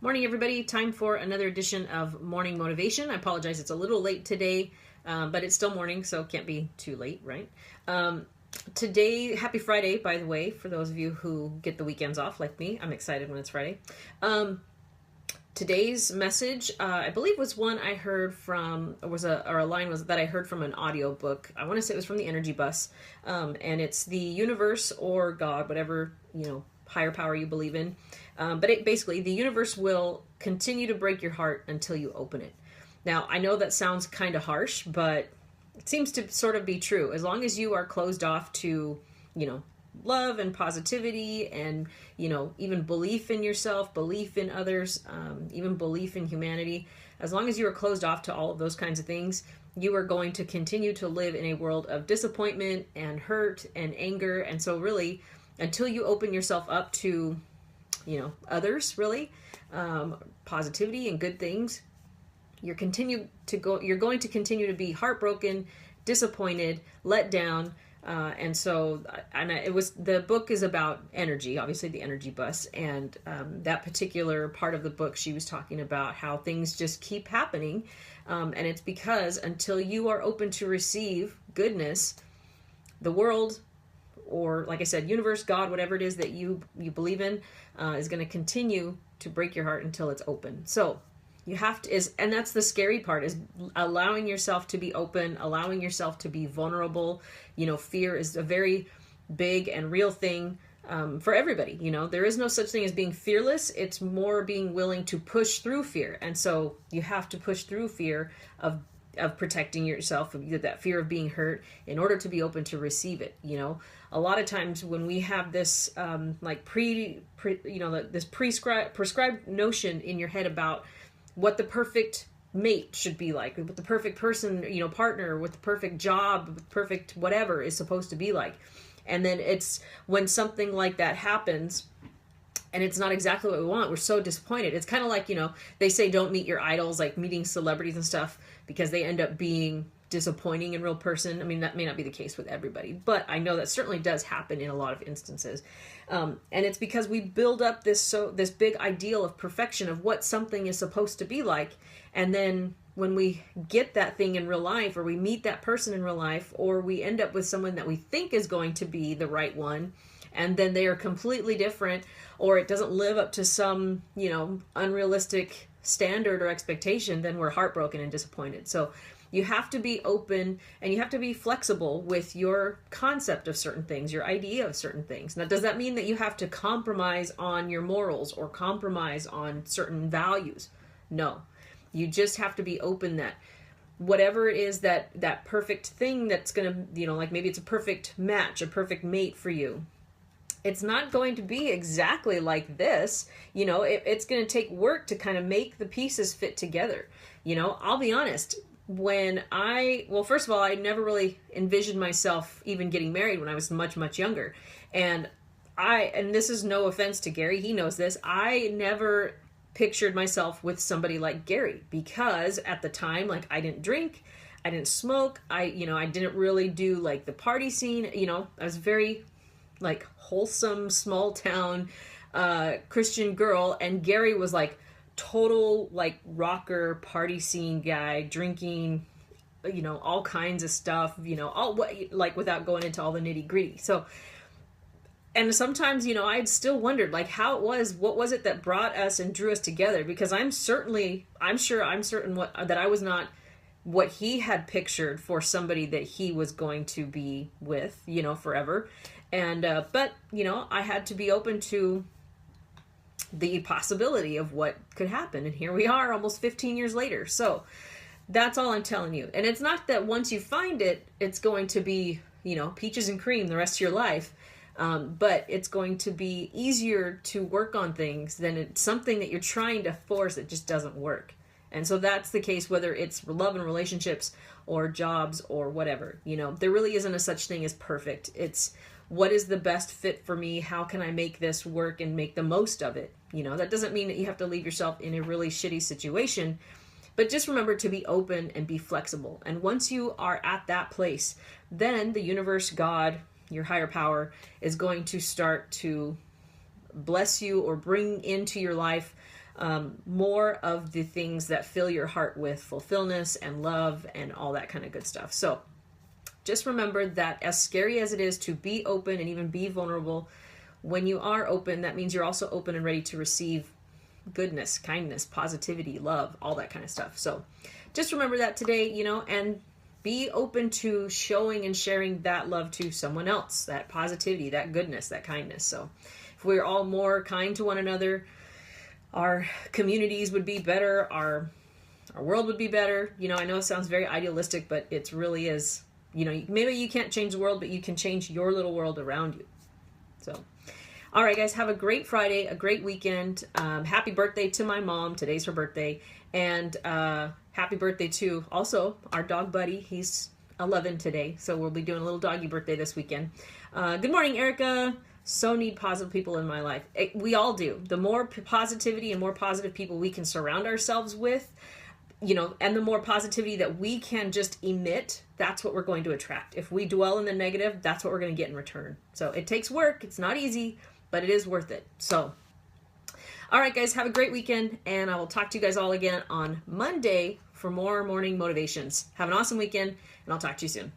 Morning, everybody. Time for another edition of Morning Motivation. I apologize, it's a little late today, but it's still morning, so it can't be too late, right? Today, happy Friday, by the way, for those of you who get the weekends off like me. I'm excited when it's Friday. Today's message, I believe, was one I heard from, or a line was that I heard from an audio book. I want to say it was from the Energy Bus, and it's the universe or God, whatever higher power you believe in. But basically, the universe will continue to break your heart until you open it. Now, I know that sounds kind of harsh, but it seems to sort of be true. As long as you are closed off to, love and positivity and, even belief in yourself, belief in others, even belief in humanity, as long as you are closed off to all of those kinds of things, you are going to continue to live in a world of disappointment and hurt and anger. And so really, until you open yourself up to others, really, positivity and good things, you're going to continue to be heartbroken, disappointed, let down. The book is about energy, obviously the Energy Bus, and that particular part of the book, she was talking about how things just keep happening, and it's because until you are open to receive goodness, the world, or like I said, universe, God, whatever it is that you believe in, is going to continue to break your heart until it's open. So you have to, and that's the scary part, is allowing yourself to be open, allowing yourself to be vulnerable. Fear is a very big and real thing for everybody. There is no such thing as being fearless. It's more being willing to push through fear. And so you have to push through fear of protecting yourself, that fear of being hurt, in order to be open to receive it. A lot of times when we have this this prescribed notion in your head about what the perfect mate should be like, what the perfect person, partner, what the perfect job, perfect whatever is supposed to be like. And then it's when something like that happens and it's not exactly what we want, we're so disappointed. It's kind of like, they say don't meet your idols, like meeting celebrities and stuff, because they end up being disappointing in real person. I mean, that may not be the case with everybody, but I know that certainly does happen in a lot of instances. And it's because we build up this big ideal of perfection of what something is supposed to be like. And then when we get that thing in real life, or we meet that person in real life, or we end up with someone that we think is going to be the right one, and then they are completely different, or it doesn't live up to some, unrealistic standard or expectation, then we're heartbroken and disappointed. So you have to be open and you have to be flexible with your concept of certain things, your idea of certain things. Now, does that mean that you have to compromise on your morals or compromise on certain values? No. You just have to be open that whatever it is that perfect thing that's going to, like maybe it's a perfect match, a perfect mate for you, it's not going to be exactly like this. It's going to take work to kind of make the pieces fit together. I'll be honest. First of all, I never really envisioned myself even getting married when I was much, much younger. And this is no offense to Gary, he knows this, I never pictured myself with somebody like Gary, because at the time, I didn't drink, I didn't smoke, I didn't really do the party scene. I was very wholesome, small town, Christian girl. And Gary was total rocker, party scene guy, drinking, all kinds of stuff, without going into all the nitty gritty. So, and sometimes, I'd still wondered what was it that brought us and drew us together? Because I'm certain that I was not what he had pictured for somebody that he was going to be with, forever. And, but I had to be open to the possibility of what could happen. And here we are almost 15 years later. So that's all I'm telling you. And it's not that once you find it, it's going to be, peaches and cream the rest of your life. But it's going to be easier to work on things than it's something that you're trying to force that just doesn't work. And so that's the case, whether it's love and relationships or jobs or whatever. There really isn't a such thing as perfect. It's what is the best fit for me? How can I make this work and make the most of it? That doesn't mean that you have to leave yourself in a really shitty situation, but just remember to be open and be flexible. And once you are at that place, then the universe, God, your higher power, is going to start to bless you or bring into your life more of the things that fill your heart with fulfillment and love and all that kind of good stuff. So just remember that as scary as it is to be open and even be vulnerable, when you are open, that means you're also open and ready to receive goodness, kindness, positivity, love, all that kind of stuff. So just remember that today, and be open to showing and sharing that love to someone else, that positivity, that goodness, that kindness. So if we're all more kind to one another, our communities would be better, our world would be better. I know it sounds very idealistic, but it really is. Maybe you can't change the world, but you can change your little world around you. So, all right, guys, have a great Friday, a great weekend. Happy birthday to my mom. Today's her birthday. And happy birthday to also our dog Buddy. He's 11 today, so we'll be doing a little doggy birthday this weekend. Good morning, Erica. So need positive people in my life. We all do. The more positivity and more positive people we can surround ourselves with, and the more positivity that we can just emit, that's what we're going to attract. If we dwell in the negative, that's what we're going to get in return. So it takes work. It's not easy, but it is worth it. So, all right, guys, have a great weekend, and I will talk to you guys all again on Monday for more morning motivations. Have an awesome weekend, and I'll talk to you soon.